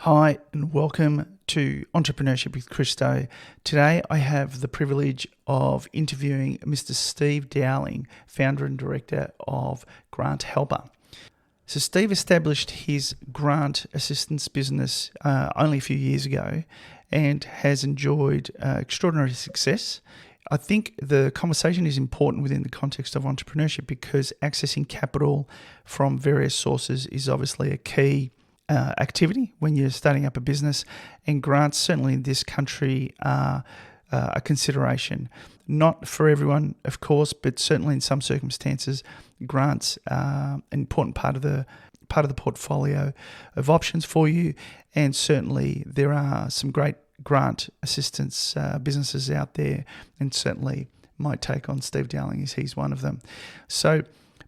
Hi, and welcome to Entrepreneurship with Christo. Today I have the privilege of interviewing Mr. Steve Dowling, founder and director of GrantHelper. So Steve established his grant assistance business only a few years ago and has enjoyed extraordinary success. I think the conversation is important within the context of entrepreneurship because accessing capital from various sources is obviously a key activity when you're starting up a business, and grants certainly in this country are a consideration. Not for everyone, of course, but certainly in some circumstances, grants are an important part of the portfolio of options for you. And certainly there are some great grant assistance businesses out there, and certainly my take on Steve Dowling is he's one of them. So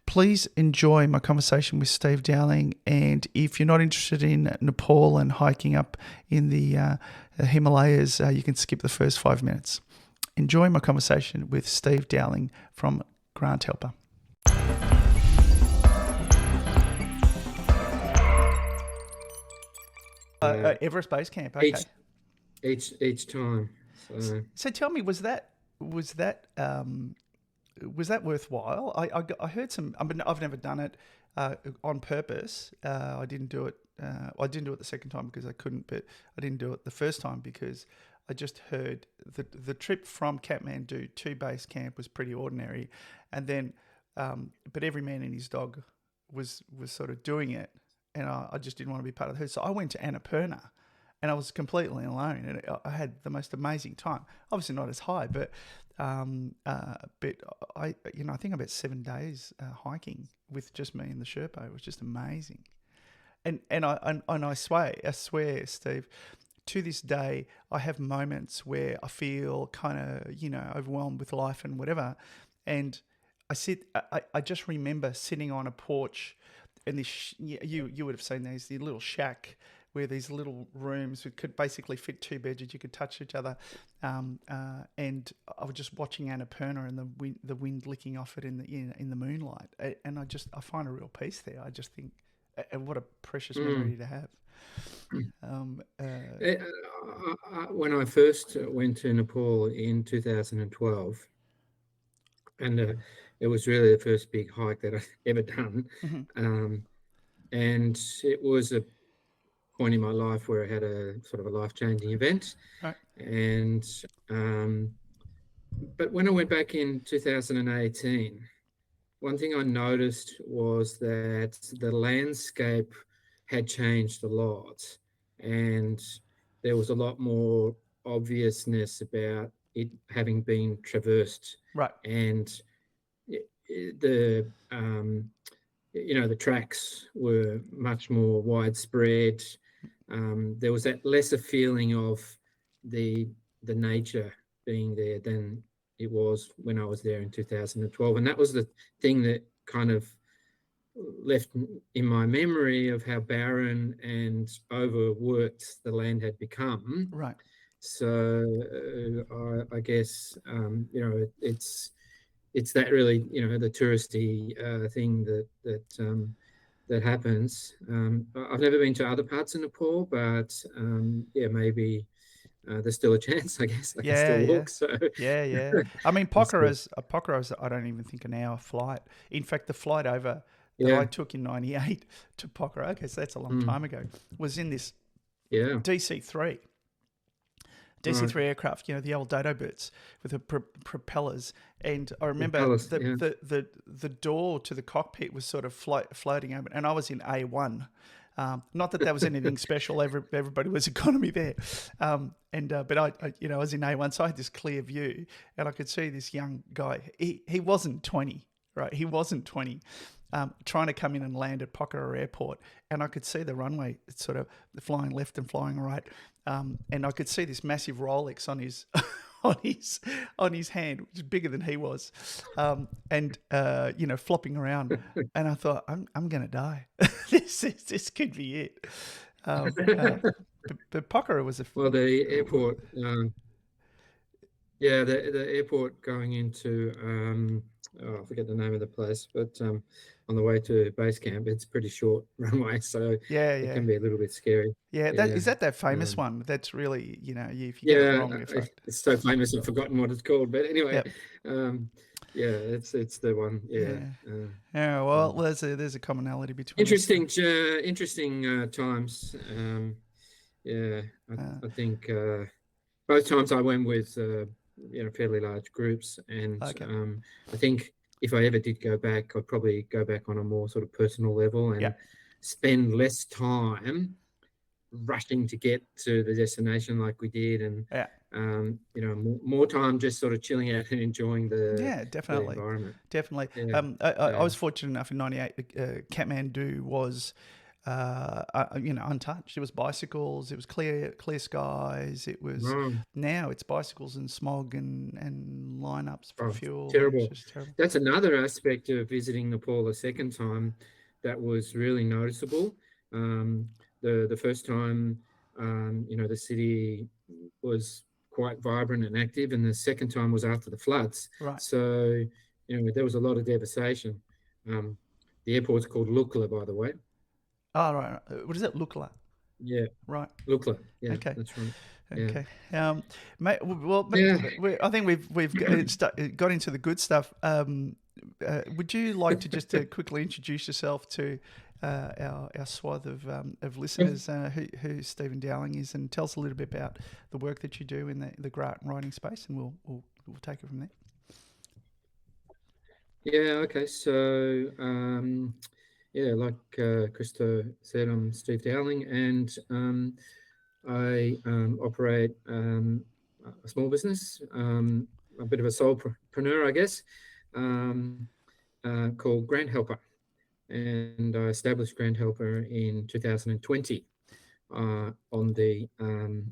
please enjoy my conversation with Steve Dowling, and if you're not interested in Nepal and hiking up in the Himalayas, you can skip the first 5 minutes. Enjoy my conversation with Steve Dowling from GrantHelper. Everest Base Camp. Okay. Each time. So tell me, was that worthwhile? I heard some. I mean, I've never done it on purpose. I didn't do it. I didn't do it the second time because I couldn't. But I didn't do it the first time because I just heard the trip from Kathmandu to base camp was pretty ordinary, and then but every man and his dog was sort of doing it, and I just didn't want to be part of the herd. So I went to Annapurna. And I was completely alone, and I had the most amazing time. Obviously not as high, but I think about 7 days hiking with just me and the Sherpa. It was just amazing, and I swear, Steve, to this day I have moments where I feel kind of overwhelmed with life and whatever, and I just remember sitting on a porch, and this you would have seen the little shack, where these little rooms could basically fit two beds, you could touch each other, and I was just watching Annapurna and the wind licking off it in the moonlight, and I find a real peace there. I just think, what a precious memory to have. When I first went to Nepal in 2012, and it was really the first big hike that I've ever done, and it was a point in my life where I had a sort of a life-changing event. Right. And but when I went back in 2018, one thing I noticed was that the landscape had changed a lot, and there was a lot more obviousness about it having been traversed. Right. And the the tracks were much more widespread. There was that lesser feeling of the nature being there than it was when I was there in 2012. And that was the thing that kind of left in my memory of how barren and overworked the land had become. Right. So I guess, it's that really, the touristy thing that happens. I've never been to other parts of Nepal, but maybe there's still a chance, I guess. I can still look. So Yeah. I mean, Pokhara's I don't even think an hour flight. In fact, the flight over that I took in '98 to Pokhara, okay, so that's a long time ago, was in this DC-3 aircraft, the old dodo birds with the propellers. And I remember the door to the cockpit was sort of floating over, and I was in A1. Not that was anything special. Everybody was economy there, but I was in A1, so I had this clear view, and I could see this young guy. He wasn't 20, right? He wasn't 20. Trying to come in and land at Pokhara Airport, and I could see the runway sort of flying left and flying right, and I could see this massive Rolex on his on his hand, which is bigger than he was, and flopping around, and I thought, I'm gonna die. This could be it. But Pokhara was the airport. The airport going into I forget the name of the place, but on the way to base camp, it's pretty short runway, so Yeah, it yeah. can be a little bit scary. Yeah, Yeah. is that famous Um, one? That's really, if you get it yeah, wrong, you're fucked. it's so famous I've forgotten what it's called. But anyway, Yep. um, yeah, it's the one. Yeah. Yeah. Yeah. Well, Um, there's a commonality between us. interesting times. Yeah, Uh, I think both times I went with fairly large groups, and okay. I think if I ever did go back, I'd probably go back on a more sort of personal level Yeah. and spend less time rushing to get to the destination like we did, and Yeah. more time just sort of chilling out and enjoying Yeah, the definitely, environment. definitely. Yeah, I yeah. was fortunate enough in '98. Kathmandu was, untouched. It was bicycles. It was clear skies. It was Oh, now it's bicycles and smog and lineups for oh, fuel. It's terrible. just terrible. That's another aspect of visiting Nepal a second time that was really noticeable. Um, the first time, the city was quite vibrant and active, and the second time was after the floods. Right. So, there was a lot of devastation. Um, the airport's called Lukla, by the way. Oh, right. What is it? Lukla. Yeah, Right. Lukla. Yeah, Okay. that's right. Yeah, Okay. Well, yeah. I think we've got into the good stuff. Would you like to just quickly introduce yourself to our swath of listeners, who Stephen Dowling is, and tell us a little bit about the work that you do in the grant writing space, and we'll take it from there. Yeah, okay. So, like Christo said, I'm Steve Dowling, and I operate a small business, a bit of a solopreneur, I guess, um, called GrantHelper. And I established GrantHelper in 2020 on the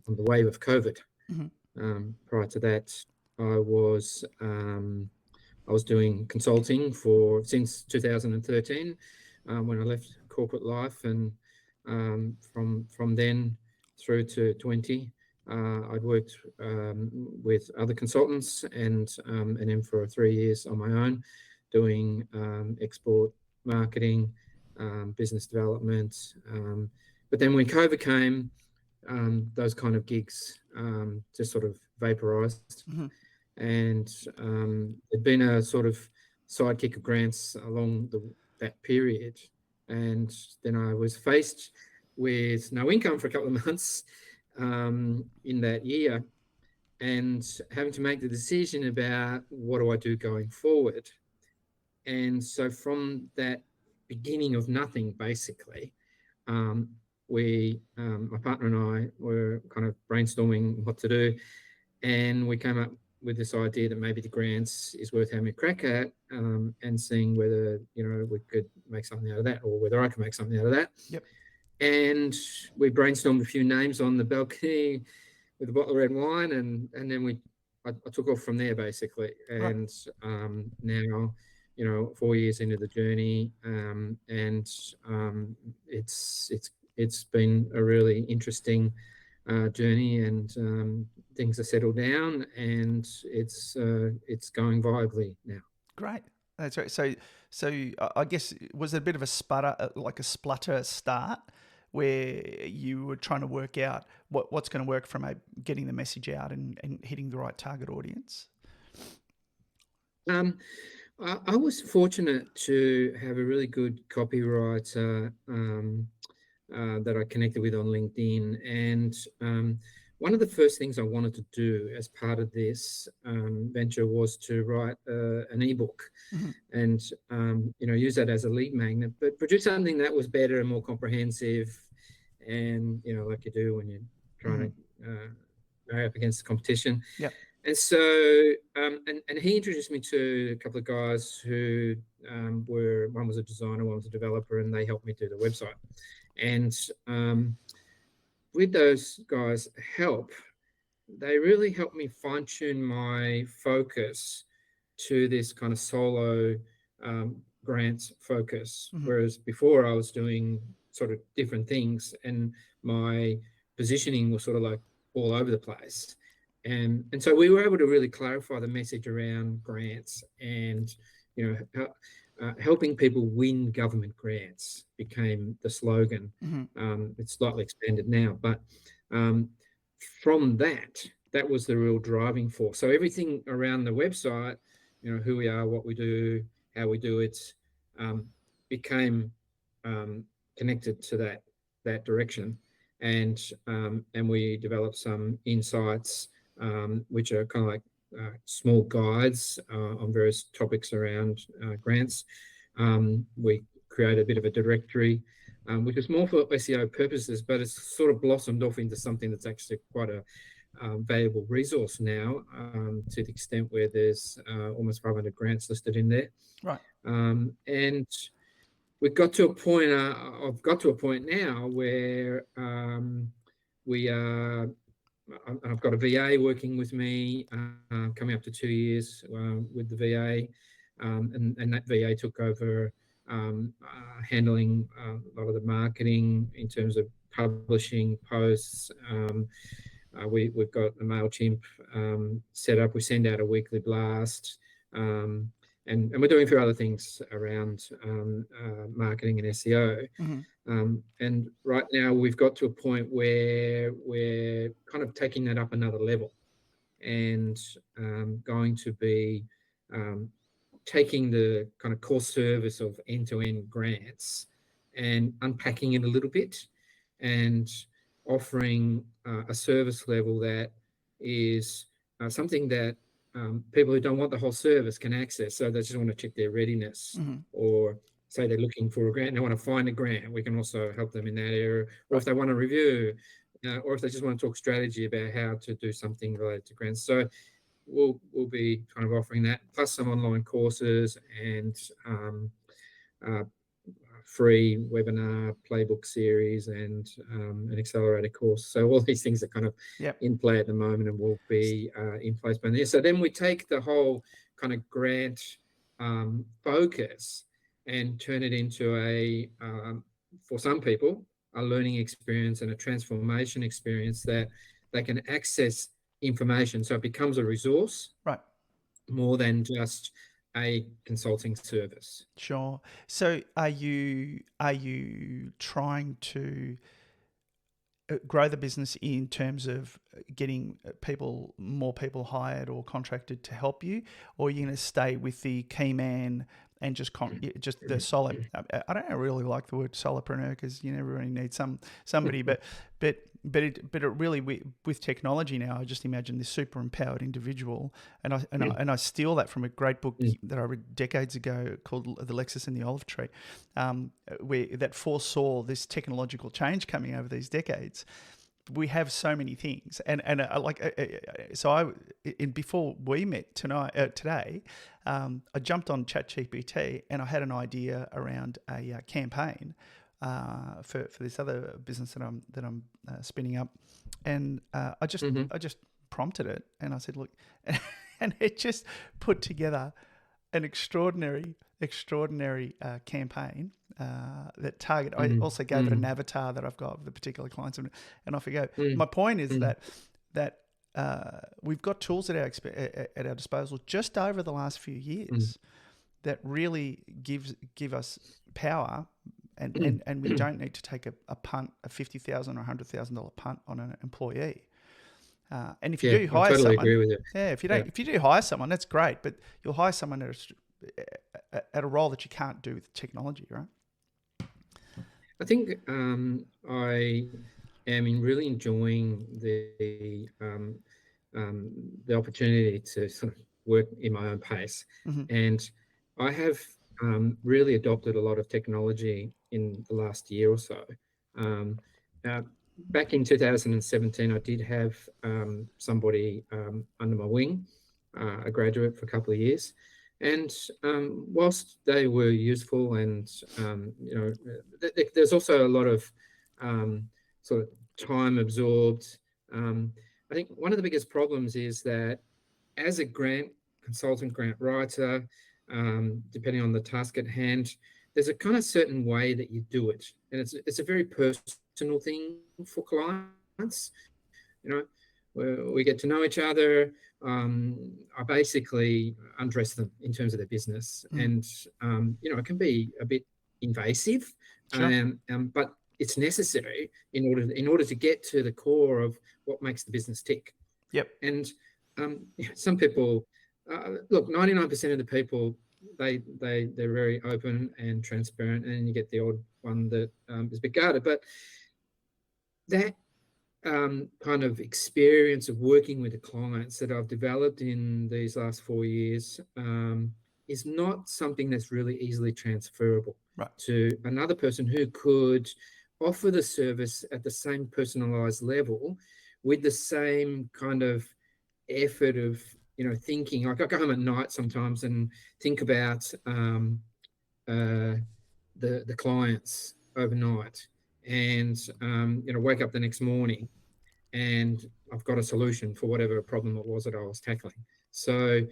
wave of COVID. Mm-hmm. Prior to that, I was I was doing consulting since 2013 when I left corporate life, and from then through to 20, I'd worked with other consultants, and then for 3 years on my own, doing export marketing, business development. But then when COVID came, those kind of gigs just sort of vaporized, Mm-hmm. and there'd been a sort of sidekick of grants along that period, and then I was faced with no income for a couple of months in that year, and having to make the decision about what do I do going forward. And so from that beginning of nothing, basically, my partner and I were kind of brainstorming what to do, and we came up with this idea that maybe the grants is worth having a crack at, and seeing whether we could make something out of that, or whether I could make something out of that. Yep. And we brainstormed a few names on the balcony with a bottle of red wine, and then I took off from there, basically. Right. And now, 4 years into the journey, and it's been a really interesting journey, and things are settled down, and it's going viably now. Great. That's right. So I guess was it a bit of a splutter start, where you were trying to work out what's going to work from getting the message out and hitting the right target audience? I was fortunate to have a really good copywriter that I connected with on LinkedIn, and one of the first things I wanted to do as part of this venture was to write an ebook, Mm-hmm. and use that as a lead magnet, but produce something that was better and more comprehensive, and like you do when you're trying to marry up against the competition. Yeah. And so, and he introduced me to a couple of guys who one was a designer, one was a developer, and they helped me do the website. And with those guys' help, they really helped me fine tune my focus to this kind of solo grants focus. Mm-hmm. Whereas before I was doing sort of different things, and my positioning was sort of like all over the place. And so we were able to really clarify the message around grants, and helping people win government grants became the slogan. It's slightly expanded now, but from that was the real driving force. So everything around the website, who we are, what we do, how we do it, became connected to that direction, and we developed some insights, which are kind of like small guides on various topics around grants. We created a bit of a directory, which is more for SEO purposes, but it's sort of blossomed off into something that's actually quite a valuable resource now, to the extent where there's almost 500 grants listed in there. Right. And we've got to a point, I've got to a point now where we are, I've got a VA working with me, coming up to 2 years with the VA, and that VA took over handling a lot of the marketing in terms of publishing posts. We've got the MailChimp set up. We send out a weekly blast, and we're doing a few other things around marketing and SEO. And right now we've got to a point where we're kind of taking that up another level, and going to be taking the kind of core service of end-to-end grants and unpacking it a little bit, and offering a service level that is something that people who don't want the whole service can access. So they just want to check their readiness, or say they're looking for a grant and they want to find a grant. We can also help them in that area. Or if they want to review, or if they just want to talk strategy about how to do something related to grants. So we'll be kind of offering that, plus some online courses and free webinar playbook series and an accelerator course. So all these things are kind of in play at the moment and will be in place by then. So then we take the whole kind of grant focus and turn it into a, for some people, a learning experience and a transformation experience that they can access information. So it becomes a resource, right, more than just a consulting service. Sure. So are you trying to grow the business in terms of getting more people hired or contracted to help you, or are you going to stay with the key man and just the solid? I don't really like the word solopreneur, because everybody needs somebody, but it really, with technology now, I just imagine this super empowered individual, and I steal that from a great book that I read decades ago called The Lexus and the Olive Tree, where that foresaw this technological change coming over these decades. We have so many things, and before we met today, I jumped on ChatGPT and I had an idea around a campaign for this other business that I'm spinning up, and I just prompted it and I said, look, and it just put together an extraordinary campaign that target. I also gave it an avatar that I've got with the particular clients, and off we go. My point is that we've got tools at our disposal just over the last few years that really give us power, and we don't need to take a punt, a $50,000 or $100,000 punt on an employee. And if you do hire someone, agree with you. If you do hire someone, that's great, but you'll hire someone at a role that you can't do with technology, right? I think I am really enjoying the opportunity to sort of work in my own pace, and I have really adopted a lot of technology in the last year or so. Back in 2017, I did have somebody under my wing, a graduate for a couple of years. And whilst they were useful, and there's also a lot of sort of time absorbed. I think one of the biggest problems is that as a grant consultant, grant writer, depending on the task at hand, there's a kind of certain way that you do it, and it's a very personal thing for clients. We get to know each other. I basically undress them in terms of their business, and it can be a bit invasive, Sure. but it's necessary in order to get to the core of what makes the business tick. Yep. And some people, look, 99% of the people, they're very open and transparent, and you get the odd one that is a bit guarded, but that kind of experience of working with the clients that I've developed in these last 4 years is not something that's really easily transferable to another person who could offer the service at the same personalized level with the same kind of effort of thinking. Like I go home at night sometimes and think about the clients overnight, and wake up the next morning and I've got a solution for whatever problem it was that I was tackling. So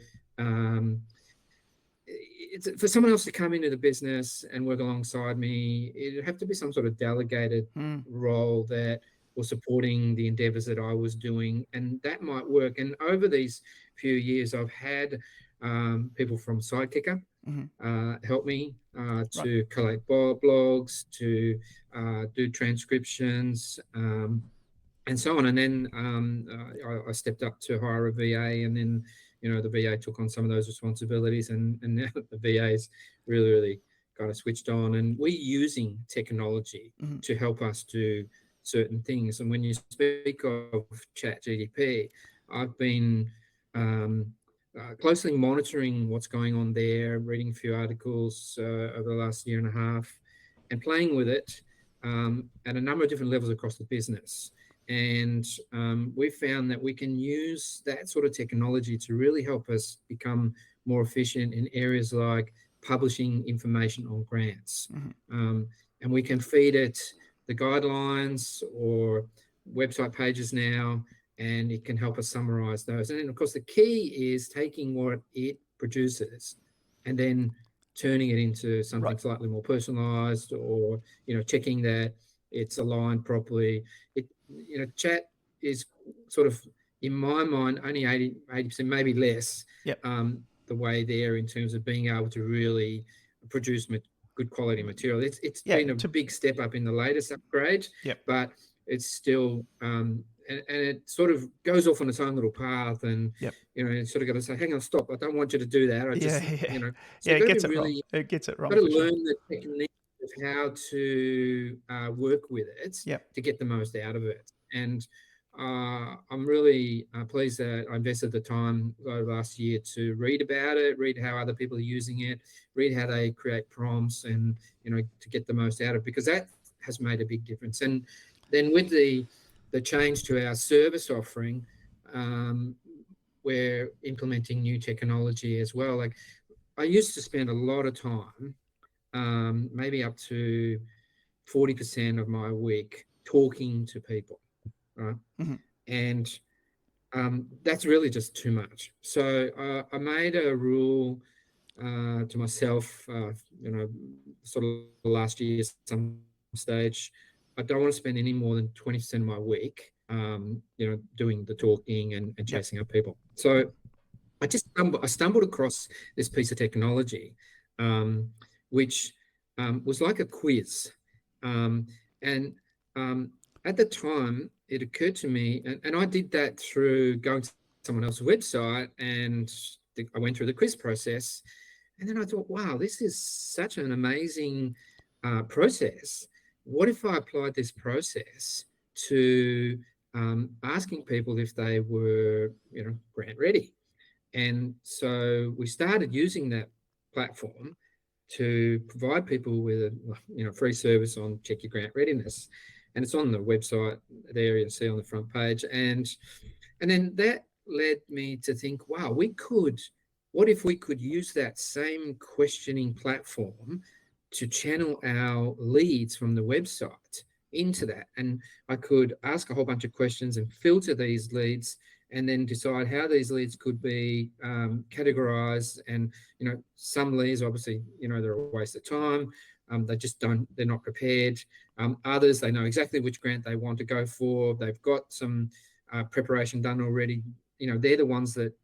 for someone else to come into the business and work alongside me, it'd have to be some sort of delegated role that was supporting the endeavors that I was doing, and that might work. And over these few years, I've had people from Sidekicker help me to collate blogs, to do transcriptions, and so on. And then I stepped up to hire a VA, and then the VA took on some of those responsibilities, and now the VA's really got us switched on, and we're using technology to help us do certain things. And when you speak of ChatGPT, I've been closely monitoring what's going on there, reading a few articles over the last year and a half, and playing with it at a number of different levels across the business. And we've found that we can use that sort of technology to really help us become more efficient in areas like publishing information on grants. And we can feed it the guidelines or website pages now, and it can help us summarize those. And then, of course, the key is taking what it produces and then turning it into something slightly more personalized, or, checking that it's aligned properly. Chat is sort of, in my mind, only 80%, maybe less, the way there in terms of being able to really produce good quality material. It's been a big step up in the latest upgrade, but it's still, and it sort of goes off on its own little path, and you sort of got to say, hang on, stop, I don't want you to do that. So it gets it wrong. It gets it wrong. Got to learn the technique of how to work with it to get the most out of it. And I'm really pleased that I invested the time over last year to read about it, read how other people are using it, read how they create prompts, and to get the most out of it, because that has made a big difference. And then with the change to our service offering, we're implementing new technology as well. Like, I used to spend a lot of time, maybe up to 40% of my week, talking to people, right? And that's really just too much. So I made a rule to myself, sort of last year, some stage. I don't want to spend any more than 20% of my week, doing the talking and chasing up people. So I stumbled across this piece of technology, which was like a quiz. And at the time, it occurred to me, and I did that through going to someone else's website, and I went through the quiz process. And then I thought, wow, this is such an amazing process. What if I applied this process to asking people if they were, grant ready? And so we started using that platform to provide people with a free service on check your grant readiness, and it's on the website there. You'll see on the front page, and then that led me to think, wow, what if we could use that same questioning platform to channel our leads from the website into that, and I could ask a whole bunch of questions and filter these leads, and then decide how these leads could be categorized. And some leads, obviously, they're a waste of time. They're not prepared. Others, they know exactly which grant they want to go for. They've got some preparation done already. They're the ones that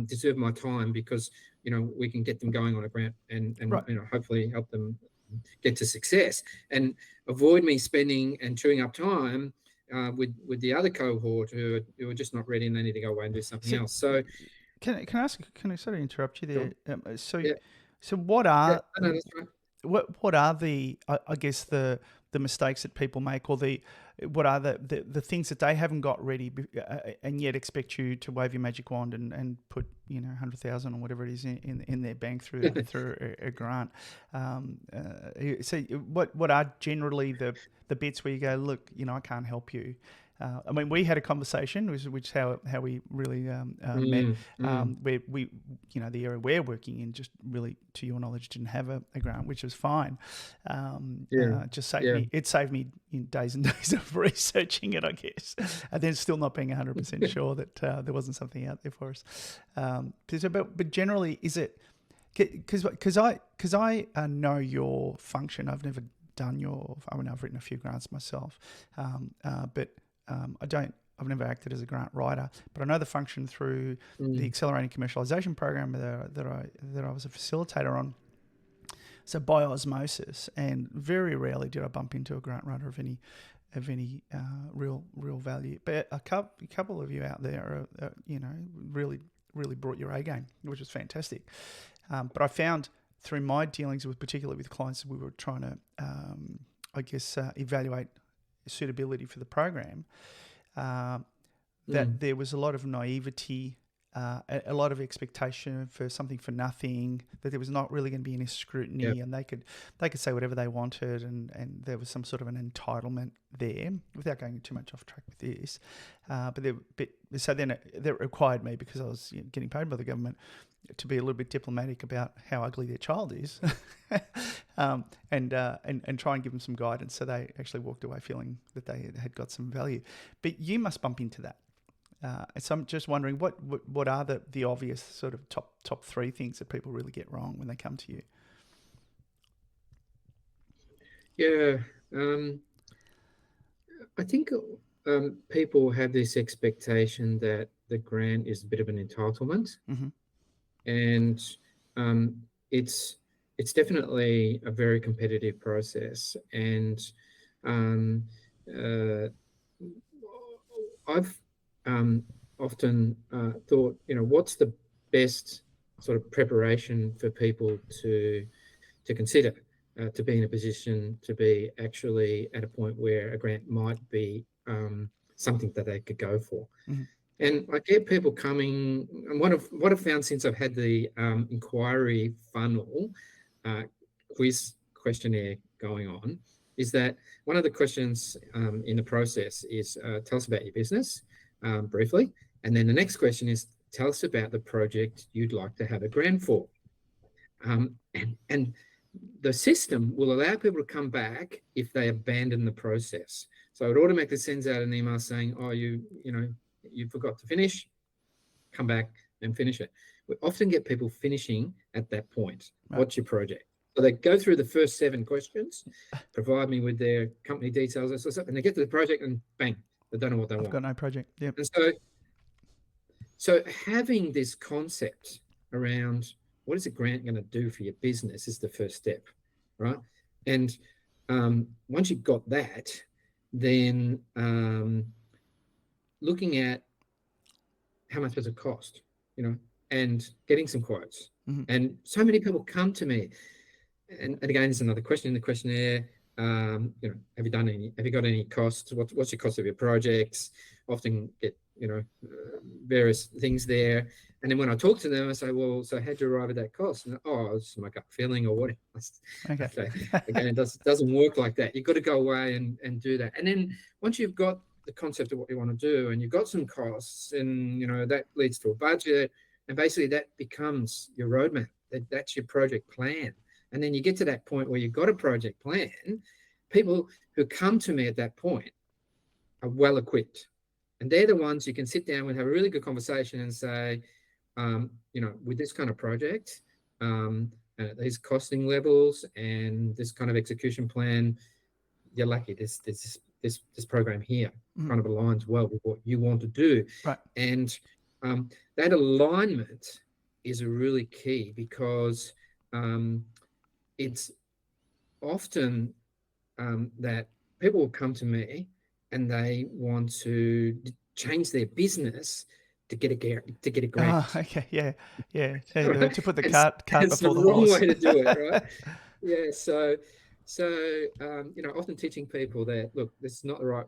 deserve my time because, we can get them going on a grant and Right. hopefully help them get to success, and avoid me spending and chewing up time with the other cohort who are just not ready and they need to go away and do something else. So can I ask? Can I sort of interrupt you there? yeah, So what are no, that's right. what are the I guess the mistakes that people make, or what are the things that they haven't got ready and yet expect you to wave your magic wand and put 100,000 or whatever it is in their bank through a grant. So what are generally the bits where you go, look, I can't help you. I mean, we had a conversation, which is how we really met, where we, the area we're working in, just really, to your knowledge, didn't have a grant, which was fine. Just saved me. It saved me in days and days of researching it, I guess, and then still not being 100% sure that there wasn't something out there for us. But generally, is it because I know your function. I've never done I've written a few grants myself, but I've never acted as a grant writer, but I know the function through the Accelerating Commercialisation Program that I was a facilitator on. So by osmosis, and very rarely did I bump into a grant writer of any real value. But a couple of you out there are really brought your A game, which was fantastic. But I found through my dealings particularly with clients, we were trying to evaluate suitability for the program, that there was a lot of naivety, a lot of expectation for something for nothing, that there was not really going to be any scrutiny, and they could say whatever they wanted, and there was some sort of an entitlement there, without going too much off track with this. So then that required me, because I was getting paid by the government, to be a little bit diplomatic about how ugly their child is, and try and give them some guidance, so they actually walked away feeling that they had got some value. But you must bump into that. So I'm just wondering, what are the obvious sort of top three things that people really get wrong when they come to you? Yeah, I think people have this expectation that the grant is a bit of an entitlement, and it's definitely a very competitive process. And I've often thought, what's the best sort of preparation for people to consider to be in a position to be actually at a point where a grant might be something that they could go for. And I get people coming, and what I've found since I've had the inquiry funnel quiz questionnaire going on is that one of the questions in the process is tell us about your business briefly. And then the next question is tell us about the project you'd like to have a grant for. And the system will allow people to come back if they abandon the process. So it automatically sends out an email saying, oh, you forgot to finish, come back and finish it. We often get people finishing at that point. Right. What's your project? So they go through the first 7 questions, provide me with their company details, and they get to the project and bang, they don't know what they want. I've got no project. Yep. And so having this concept around what is a grant going to do for your business is the first step, right? And once you've got that, then looking at how much does it cost, and getting some quotes. And so many people come to me, and again, there's another question in the questionnaire. Have you got any costs? What's your cost of your projects? Often get various things there, and then when I talk to them, I say, well, so how'd you arrive at that cost? And it's my gut feeling or whatever. Okay. Again, it doesn't work like that. You've got to go away and do that. And then once you've got the concept of what you want to do, and you've got some costs, and that leads to a budget, and basically that becomes your roadmap. That's your project plan. And then you get to that point where you've got a project plan. People who come to me at that point are well equipped, and they're the ones you can sit down with, have a really good conversation, and say, with this kind of project, these costing levels and this kind of execution plan, you're lucky. This program here kind of aligns well with what you want to do. Right. And that alignment is really key, because it's often that people will come to me and they want to change their business to get a Oh, grant. okay. Yeah. Yeah. Right? To put the It's, cart it's the before the wrong horse. way to do it, right? Yeah. So often teaching people that, look, this is not the right.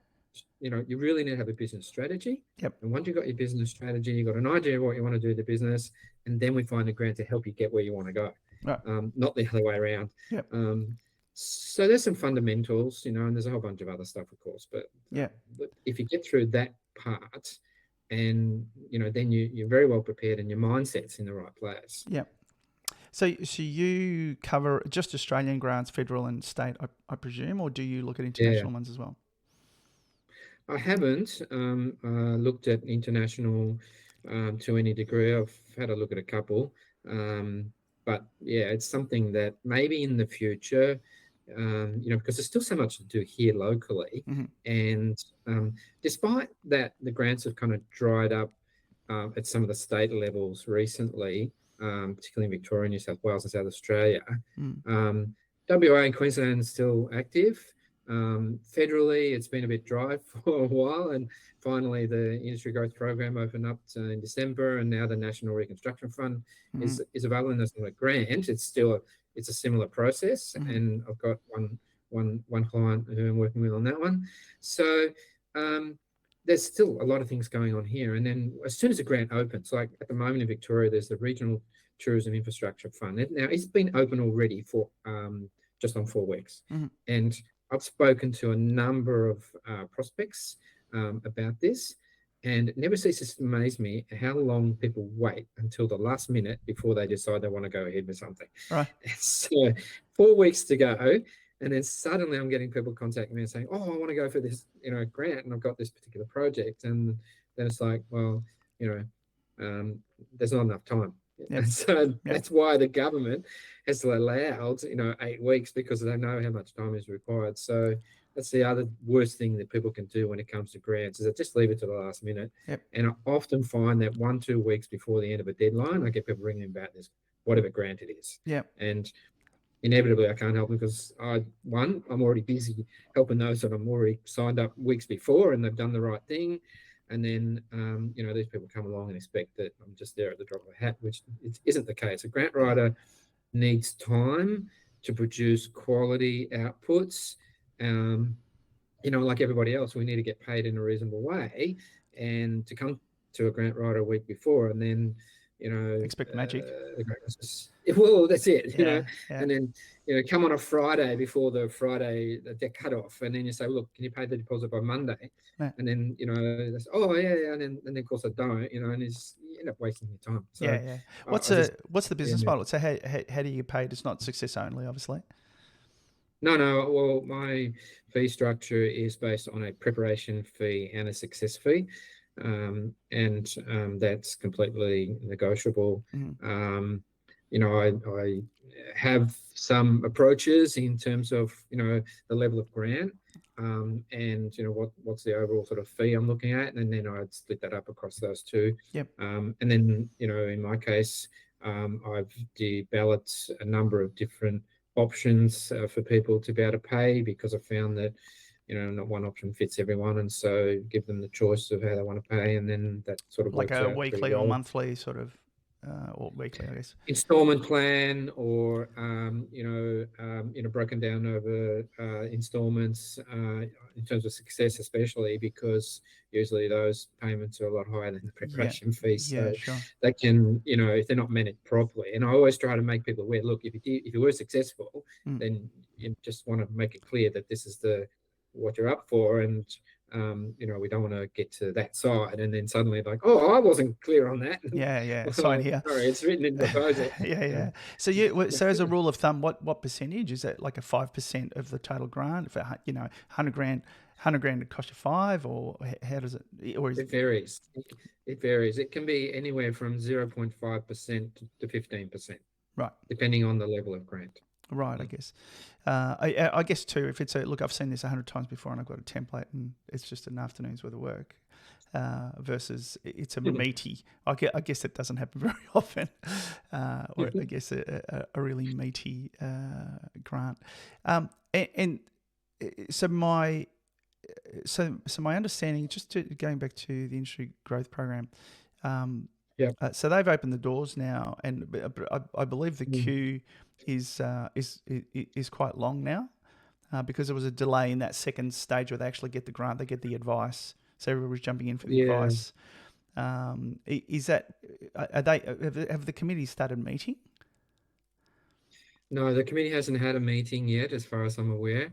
You really need to have a business strategy. Yep. And once you've got your business strategy, you've got an idea of what you want to do with the business, and then we find a grant to help you get where you want to go. Right. Not the other way around. Yep. So there's some fundamentals, and there's a whole bunch of other stuff, of course. But if you get through that part, and then you're very well prepared, and your mindset's in the right place. Yep. So you cover just Australian grants, federal and state, I presume, or do you look at international ones as well? I haven't looked at international to any degree. I've had a look at a couple, but yeah, it's something that maybe in the future, because there's still so much to do here locally, and despite that, the grants have kind of dried up at some of the state levels recently, particularly in Victoria, New South Wales, and South Australia. WA and Queensland is still active. Federally, it's been a bit dry for a while, and finally the Industry Growth Program opened up in December, and now the National Reconstruction Fund is available, and there's not a grant. It's a similar process, and I've got one client who I'm working with on that one. So there's still a lot of things going on here, and then as soon as a grant opens, like at the moment in Victoria, there's the Regional Tourism Infrastructure Fund. Now it's been open already for just on 4 weeks, and I've spoken to a number of prospects about this, and it never ceases to amaze me how long people wait until the last minute before they decide they want to go ahead with something. Right. So 4 weeks to go, and then suddenly I'm getting people contacting me and saying, "Oh, I want to go for this, grant, and I've got this particular project." And then it's like, well, there's not enough time. Yep. So that's why the government has allowed 8 weeks, because they know how much time is required. So that's the other worst thing that people can do when it comes to grants, is that just leave it to the last minute. And I often find that 1-2 weeks before the end of a deadline, I get people ringing about this, whatever grant it is. And inevitably I can't help them, because I'm already busy helping those that I'm already signed up weeks before, and they've done the right thing. And then, these people come along and expect that I'm just there at the drop of a hat, which it isn't the case. A grant writer needs time to produce quality outputs. Like everybody else, we need to get paid in a reasonable way, and to come to a grant writer a week before and then, expect magic. Well, that's it, and then, come on a Friday before the debt cutoff, and then you say, look, can you pay the deposit by Monday? And then, they say, oh yeah, and then of course I don't, and you end up wasting your time. So what's the business model? So how do you get paid? It's not success only, obviously. No. Well, my fee structure is based on a preparation fee and a success fee. And that's completely negotiable. I have some approaches in terms of, the level of grant, and, what's the overall sort of fee I'm looking at. And then I'd split that up across those two. And then, in my case, I've developed a number of different options for people to be able to pay, because I found that not one option fits everyone, and so give them the choice of how they want to pay, and then that sort of like works a out weekly or monthly sort of, or weekly, I guess. Installment plan, or broken down over installments, in terms of success, especially because usually those payments are a lot higher than the preparation fee. So they can, if they're not managed properly. And I always try to make people aware. Look, if you were successful, then you just want to make it clear that this is what you're up for, and we don't want to get to that side and then suddenly like, oh, I wasn't clear on that. Well, sign here. Sorry, it's written in the proposal. So as a rule of thumb, what percentage is that? Like a 5% of the total grant? If 100 grand it cost you 5, or how does it? Or it varies. It varies. It can be anywhere from 0.5% to 15%. Right. Depending on the level of grant. Right, I guess. I guess too, if it's look, I've seen this 100 times before, and I've got a template, and it's just an afternoon's worth of work. versus it's a meaty. I guess that doesn't happen very often, or I guess a really meaty grant. And so my understanding, just going back to the industry growth program. So they've opened the doors now, and I believe the queue is quite long now, because there was a delay in that second stage where they actually get the grant, they get the advice, so everybody's jumping in for the advice. Is that have the committee started meeting? No, the committee hasn't had a meeting yet, as far as I'm aware.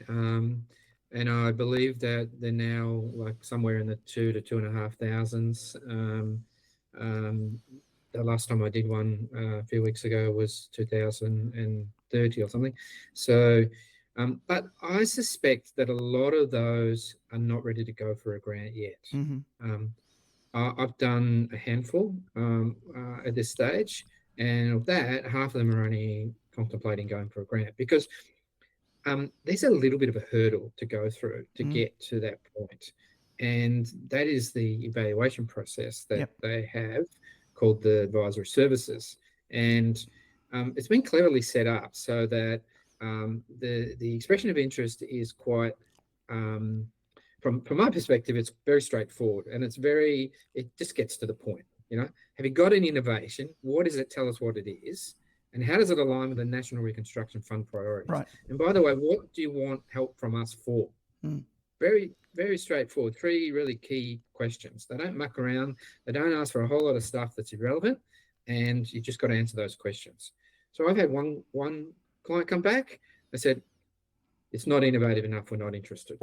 And I believe that they're now like somewhere in the 2,000 to 2,500. The last time I did one a few weeks ago was 2030 or something. So, but I suspect that a lot of those are not ready to go for a grant yet. I've done a handful at this stage, and of that, half of them are only contemplating going for a grant, because there's a little bit of a hurdle to go through to get to that point. And that is the evaluation process that they have, called the advisory services. And it's been cleverly set up so that the expression of interest is quite, from my perspective, it's very straightforward, and it just gets to the point. Have you got an innovation? What does it tell us what it is? And how does it align with the National Reconstruction Fund priorities? Right. And by the way, what do you want help from us for? Very, very straightforward. 3 really key questions. They don't muck around. They don't ask for a whole lot of stuff that's irrelevant, and you just got to answer those questions. So I've had one client come back. They said, it's not innovative enough, we're not interested.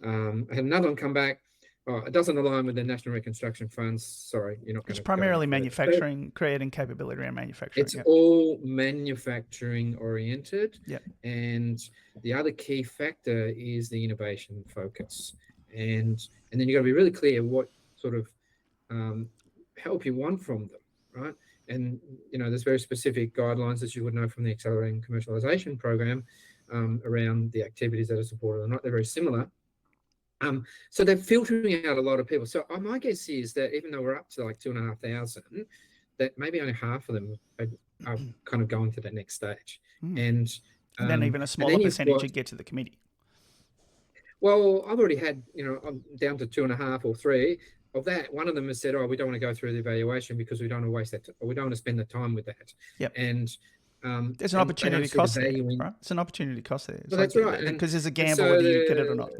I had another one come back. It doesn't align with the National Reconstruction Funds. Sorry, you're not going to. It's primarily manufacturing, creating capability around manufacturing. It's all manufacturing oriented. And the other key factor is the innovation focus. And then you've got to be really clear what sort of help you want from them, right? And, there's very specific guidelines, as you would know from the Accelerating Commercialisation Program, around the activities that are supported or not. They're very similar. So they're filtering out a lot of people. So my guess is that even though we're up to like 2,500, that maybe only half of them are kind of going to that next stage. And then even a smaller percentage would get to the committee. Well, I've already had, I'm down to 2.5 or 3. Of that, one of them has said, we don't want to go through the evaluation because we don't want to waste that, or we don't want to spend the time with that. And there's an opportunity cost there, right? It's an opportunity cost there. Well, that's right. Because there's a gamble whether you get it or not.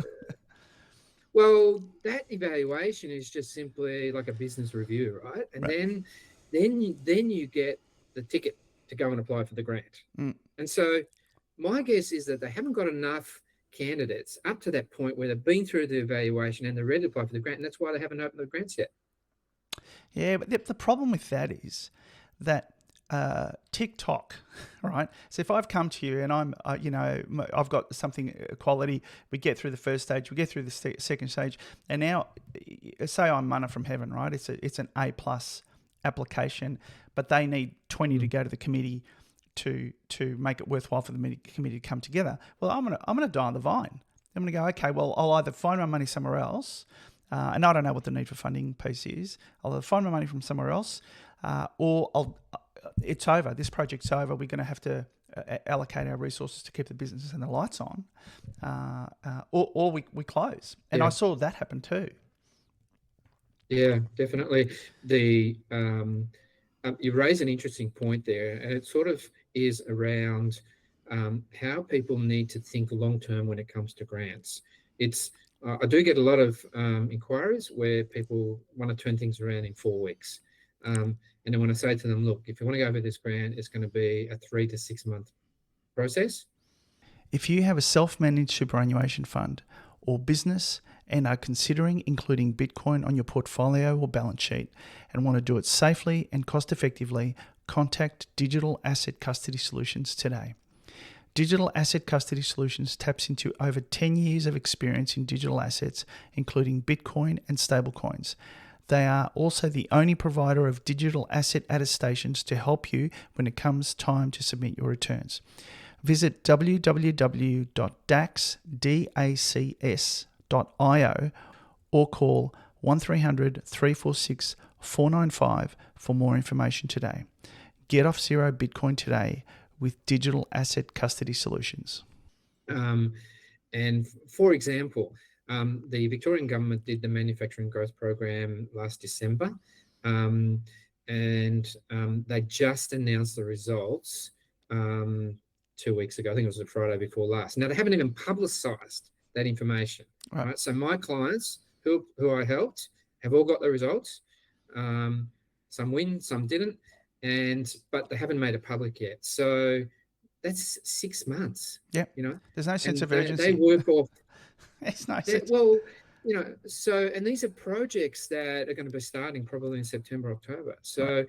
Well, that evaluation is just simply like a business review, right? And then you get the ticket to go and apply for the grant. And so my guess is that they haven't got enough candidates up to that point where they've been through the evaluation and they're ready to apply for the grant, and that's why they haven't opened the grants yet. Yeah, but the problem with that is that TikTok, right? So if I've come to you and I've got something quality, we get through the first stage, we get through the second stage, and now say I'm manna from heaven, right? It's an A+ application, but they need 20 to go to the committee to make it worthwhile for the committee to come together. Well, I'm gonna die on the vine. I'm gonna go, okay, well, I'll either find my money somewhere else, and I don't know what the need for funding piece is. I'll either find my money from somewhere else, or it's over. This project's over. We're going to have to allocate our resources to keep the businesses and the lights on, or we close. And I saw that happen too. Yeah, definitely. You raise an interesting point there, and it sort of is around how people need to think long-term when it comes to grants. I do get a lot of inquiries where people want to turn things around in 4 weeks. And then when I say to them, look, if you want to go for this grant, it's going to be a 3 to 6 month process. If you have a self-managed superannuation fund or business and are considering including Bitcoin on your portfolio or balance sheet and want to do it safely and cost-effectively, contact Digital Asset Custody Solutions today. Digital Asset Custody Solutions taps into over 10 years of experience in digital assets, including Bitcoin and stablecoins. They are also the only provider of digital asset attestations to help you when it comes time to submit your returns. Visit www.dacs.io or call 1300 346 495 for more information today. Get off zero Bitcoin today with digital asset custody solutions. And for example, the Victorian government did the manufacturing growth program last December, and they just announced the results 2 weeks ago. I think it was the Friday before last. Now, they haven't even publicised that information. Right? So my clients who I helped have all got the results. Some win, some didn't, but they haven't made it public yet. So that's 6 months. Yeah, there's no sense of urgency. They work off. It's no sense. Well, so, and these are projects that are going to be starting probably in September, October. So,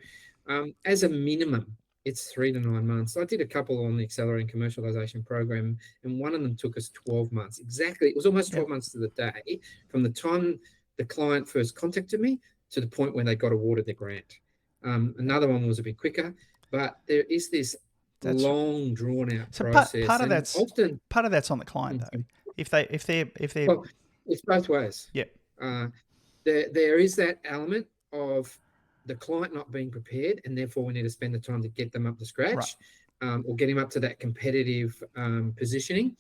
as a minimum, it's 3 to 9 months. I did a couple on the Accelerating Commercialisation Program, and one of them took us 12 months. Exactly. It was almost 12 months to the day from the time the client first contacted me to the point when they got awarded the grant. Another one was a bit quicker, but there is this long, drawn-out process. Part of that's on the client, though. If they're well, it's both ways. Yeah. There is that element of the client not being prepared, and therefore we need to spend the time to get them up to scratch, or get him up to that competitive positioning.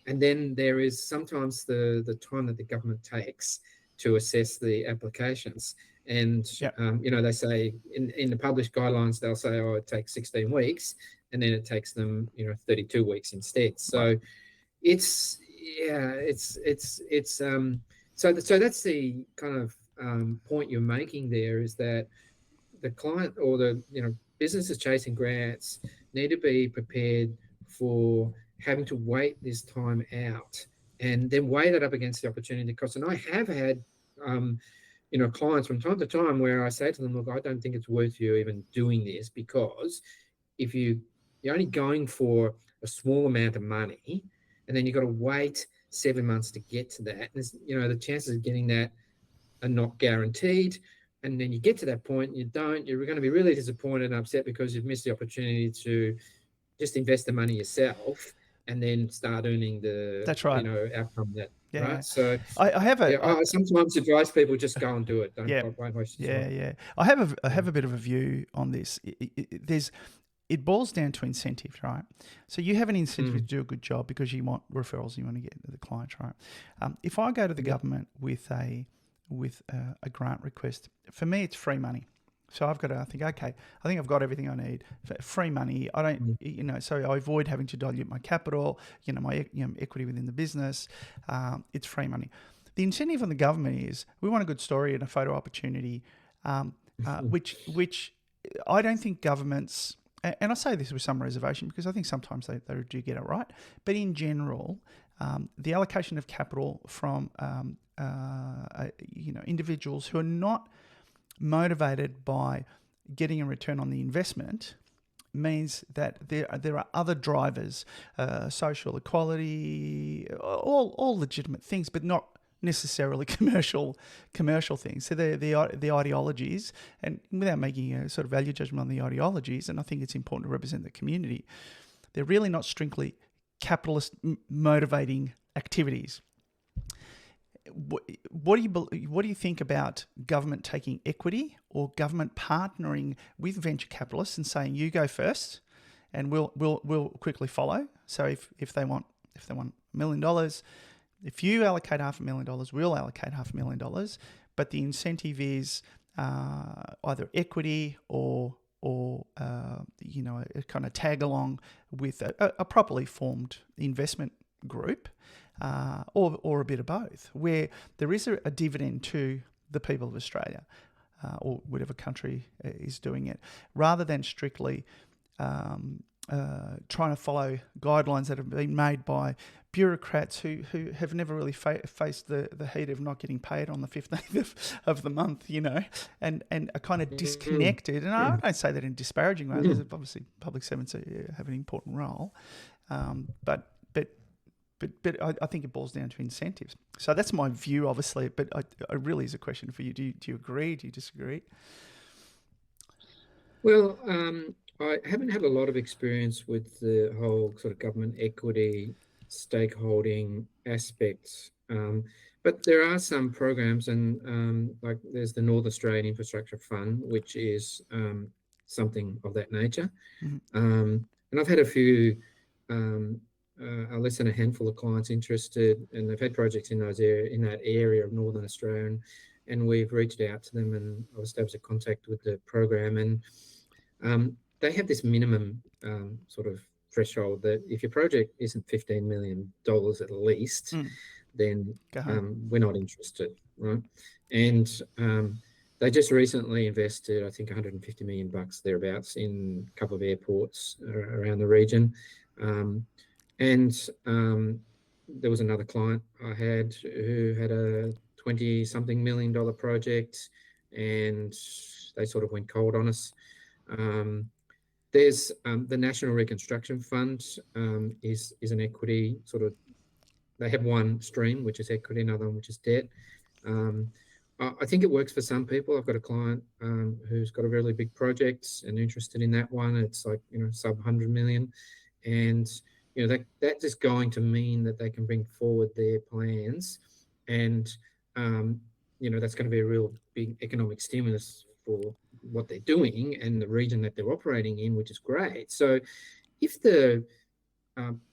And then there is sometimes the time that the government takes to assess the applications. And they say in the published guidelines, they'll say, oh, it takes 16 weeks, and then it takes them 32 weeks instead. So so that's the kind of point you're making there, is that the client or the businesses chasing grants need to be prepared for having to wait this time out and then weigh that up against the opportunity cost. And I have had clients from time to time where I say to them, look, I don't think it's worth you even doing this, because if you're only going for a small amount of money, and then you've got to wait 7 months to get to that. And the chances of getting that are not guaranteed. And then you get to that point, you're going to be really disappointed and upset because you've missed the opportunity to just invest the money yourself and then start earning the outcome of that. Yeah. Right. So I sometimes advise people just go and do it. Don't waste your time. Yeah. I have a bit of a view on this. It boils down to incentives, right? So you have an incentive to do a good job because you want referrals, you want to get the clients, right? If I go to the government with a grant request, for me it's free money. So I've got to think, okay, I think I've got everything I need. Free money. I don't, so I avoid having to dilute my capital, my equity within the business. It's free money. The incentive on the government is we want a good story and a photo opportunity, which I don't think governments. And I say this with some reservation because I think sometimes they do get it right. But in general, the allocation of capital from individuals who are not motivated by getting a return on the investment means that there are other drivers, social equality, all legitimate things, but not necessarily commercial things. So the ideologies, and without making a sort of value judgment on the ideologies, and I think it's important to represent the community, they're really not strictly capitalist motivating activities. What do you think about government taking equity or government partnering with venture capitalists and saying, you go first and we'll quickly follow? So if they want $1 million, if you allocate $500,000, we'll allocate $500,000, but the incentive is either equity or a kind of tag along with a properly formed investment group, or a bit of both, where there is a dividend to the people of Australia or whatever country is doing it, rather than strictly trying to follow guidelines that have been made by bureaucrats who have never really faced the heat of not getting paid on the 15th of the month, and are kind of disconnected. And I don't say that in a disparaging way. There's obviously public servants have an important role, but I think it boils down to incentives. So that's my view, obviously. But it really is a question for you. Do you agree? Do you disagree? Well, I haven't had a lot of experience with the whole sort of government equity stakeholding aspects, But there are some programs, and like there's the North Australian Infrastructure Fund, which is something of that nature. And I've had a few, less than a handful of clients interested, and they've had projects in that area of Northern Australia, and we've reached out to them, and I've established a contact with the program, and they have this minimum sort of threshold that if your project isn't $15 million at least, then we're not interested, right? And they just recently invested, I think, $150 million thereabouts in a couple of airports around the region. And there was another client I had who had a 20-something million dollar project, and they sort of went cold on us. There's the National Reconstruction Fund is an equity sort of. They have one stream, which is equity, another one, which is debt. I think it works for some people. I've got a client who's got a really big project and interested in that one. It's like, sub 100 million. And, that is going to mean that they can bring forward their plans. And, that's going to be a real big economic stimulus for what they're doing and the region that they're operating in, which is great. So if the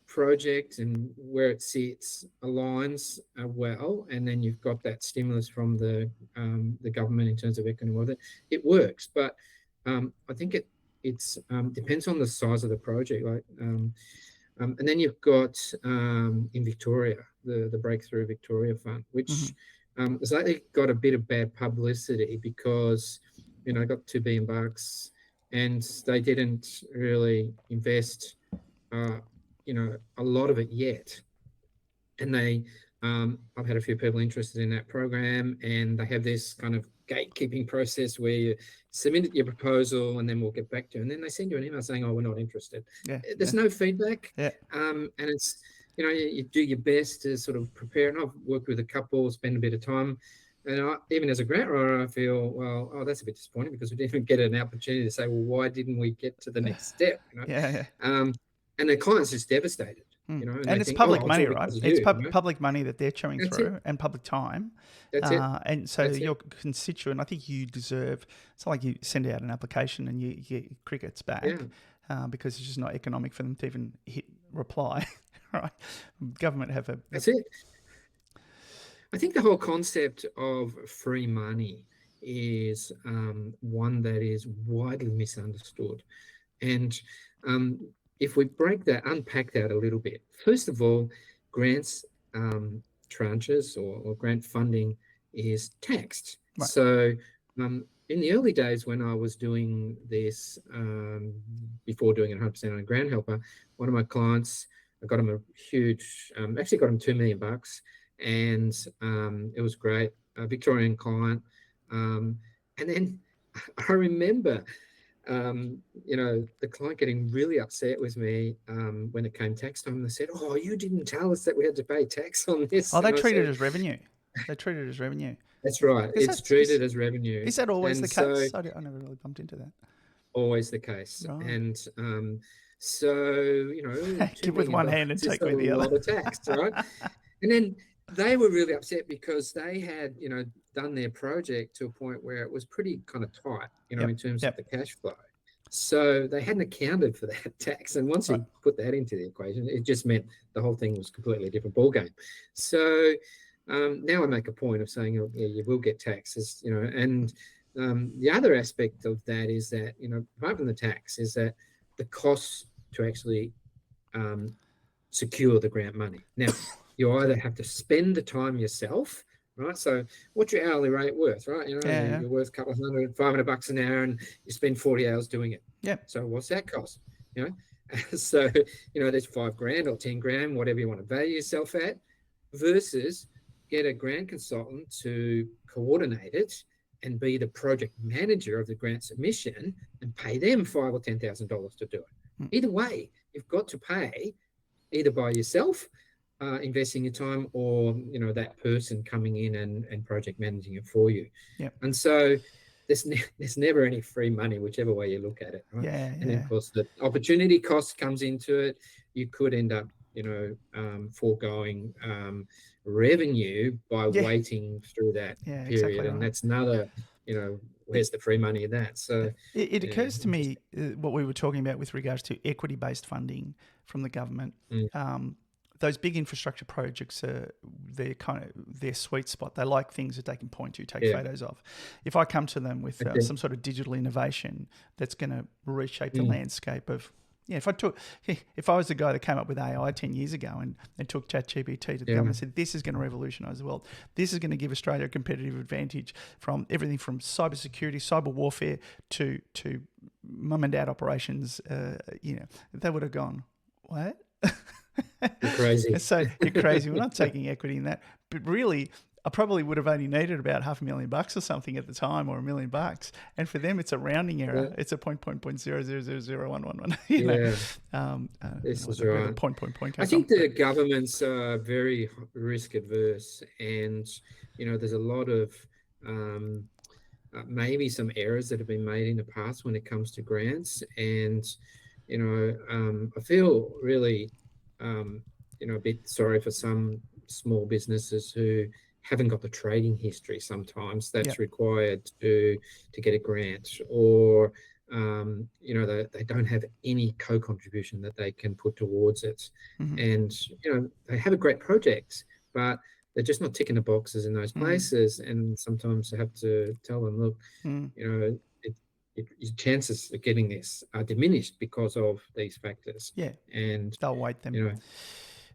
project and where it sits aligns well, and then you've got that stimulus from the government in terms of economic, it works. But I think it depends on the size of the project. Like, and then you've got in Victoria the Breakthrough Victoria Fund, which has lately got a bit of bad publicity because got $2 billion and they didn't really invest a lot of it yet. And they, I've had a few people interested in that program, and they have this kind of gatekeeping process where you submit your proposal and then we'll get back to you. And then they send you an email saying, oh, we're not interested. There's no feedback. And it's, you do your best to sort of prepare. And I've worked with a couple, spend a bit of time. And even as a grant writer, I feel, well, that's a bit disappointing because we didn't get an opportunity to say, well, why didn't we get to the next step? And the client's just devastated. And it's public money, right? It's public money that they're chewing through and public time. That's it. And so your constituent, I think you deserve, it's not like you send out an application and you get crickets back because it's just not economic for them to even hit reply, right? Government have a... That's it. I think the whole concept of free money is one that is widely misunderstood. And if we unpack that a little bit, first of all, grants tranches or grant funding is taxed. Right. So in the early days when I was doing this, before doing it 100% on GrantHelper, one of my clients, I got him a huge, actually got him $2 million, and it was great, a Victorian client. And then I remember the client getting really upset with me when it came tax time. They said, oh, you didn't tell us that we had to pay tax on this. Oh, they treat it as revenue. They treat it as revenue. That's right. It's treated as revenue. Is that always the case? I never really bumped into that. Always the case. Right. And give with one hand and take with the other. A lot of tax, right? And then they were really upset because they had, done their project to a point where it was pretty kind of tight, in terms of the cash flow. So they hadn't accounted for that tax. And once you put that into the equation, it just meant the whole thing was a completely different ballgame. So now I make a point of saying, you will get taxes, and the other aspect of that is that, apart from the tax, is that the costs to actually secure the grant money. Now, you either have to spend the time yourself, right? So what's your hourly rate worth, right? You're worth a couple of $500 an hour and you spend 40 hours doing it. Yeah. So what's that cost? So, there's $5,000 or $10,000, whatever you want to value yourself at, versus get a grant consultant to coordinate it and be the project manager of the grant submission and pay them $5,000 or $10,000 to do it. Either way, you've got to pay either by yourself, investing your time, or that person coming in and project managing it for you. And so there's never any free money, whichever way you look at it, right? And of course the opportunity cost comes into it. You could end up foregoing revenue by Yeah. waiting through that Yeah, period. exactly And right. that's another, where's the free money in that? So it yeah, occurs to me what we were talking about with regards to equity-based funding from the government. Those big infrastructure projects are their sweet spot. They like things that they can point to, take photos of. If I come to them with some sort of digital innovation that's going to reshape the landscape of, if I was the guy that came up with AI 10 years ago and took ChatGPT to the government and said, this is going to revolutionise the world. This is going to give Australia a competitive advantage from everything from cybersecurity, cyber warfare to mum and dad operations. They would have gone, what? You're crazy. So you're crazy. We're not taking equity in that. But really, I probably would have only needed about $500,000 or something at the time, or $1 million. And for them, it's a rounding error. Yeah. It's a 0.000111. This is where the right. point I think the governments are very risk adverse, and there's a lot of maybe some errors that have been made in the past when it comes to grants, and I feel really a bit sorry for some small businesses who haven't got the trading history sometimes that's required to get a grant, or they don't have any co-contribution that they can put towards it. And they have a great project, but they're just not ticking the boxes in those places. And sometimes I have to tell them, look, your chances of getting this are diminished because of these factors. Yeah, and they'll weight them.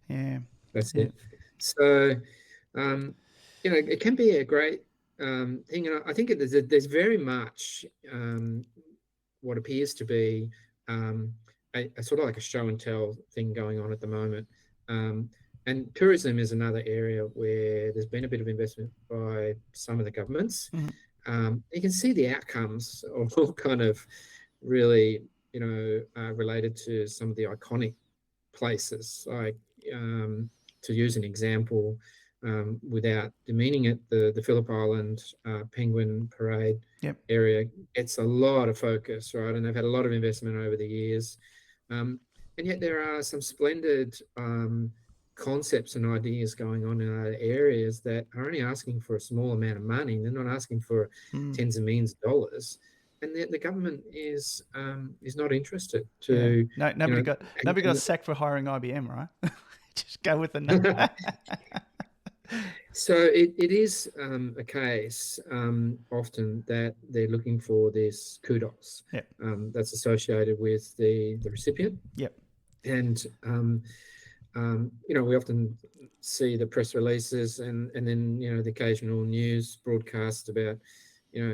Yeah, that's it. So it can be a great thing, and I think there's very much what appears to be a sort of like a show and tell thing going on at the moment. And tourism is another area where there's been a bit of investment by some of the governments. You can see the outcomes of all kind of really, related to some of the iconic places. Like, to use an example, without demeaning it, the Phillip Island Penguin Parade area gets a lot of focus, right? And they've had a lot of investment over the years. And yet there are some splendid concepts and ideas going on in other areas that are only asking for a small amount of money. They're not asking for tens of millions of dollars, and the government is not interested to. Nobody got sacked for hiring IBM, right? Just go with the name. So it is a case often that they're looking for this kudos that's associated with the recipient. And we often see the press releases and then the occasional news broadcast about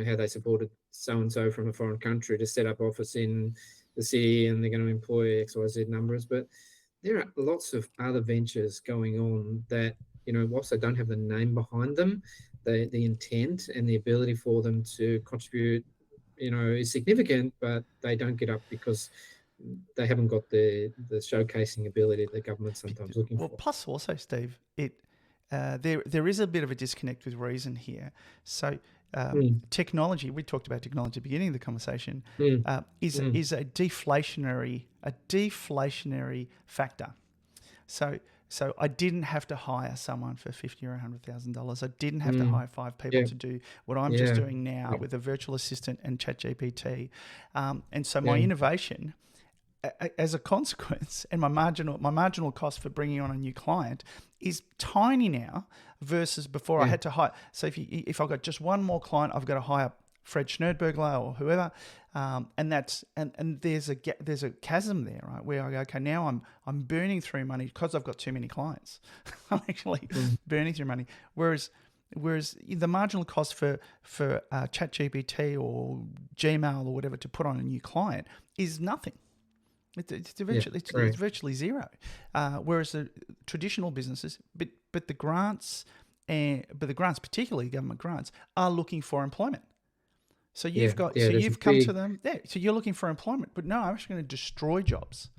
how they supported so-and-so from a foreign country to set up office in the city, and they're going to employ XYZ numbers. But there are lots of other ventures going on that, whilst they don't have the name behind them, the intent and the ability for them to contribute, is significant, but they don't get up because they haven't got the showcasing ability that the government's sometimes looking for. Well, plus also, Steve, there is a bit of a disconnect with reason here. So technology, we talked about technology at the beginning of the conversation, is a deflationary factor. So I didn't have to hire someone for $50,000 or $100,000. I didn't have to hire 5 people to do what I'm just doing now with a virtual assistant and ChatGPT. And so my innovation, as a consequence, and my marginal cost for bringing on a new client is tiny now versus before I had to hire. So if I've got just one more client, I've got to hire Fred Schnerdbergler or whoever, and there's a chasm there, right? Where I go, okay, now I'm burning through money because I've got too many clients. I'm actually burning through money. Whereas the marginal cost for ChatGPT or Gmail or whatever to put on a new client is nothing. It's virtually zero. Whereas the traditional businesses, but the grants, particularly government grants, are looking for employment. So you've come to them. So you're looking for employment, but no, I'm actually going to destroy jobs.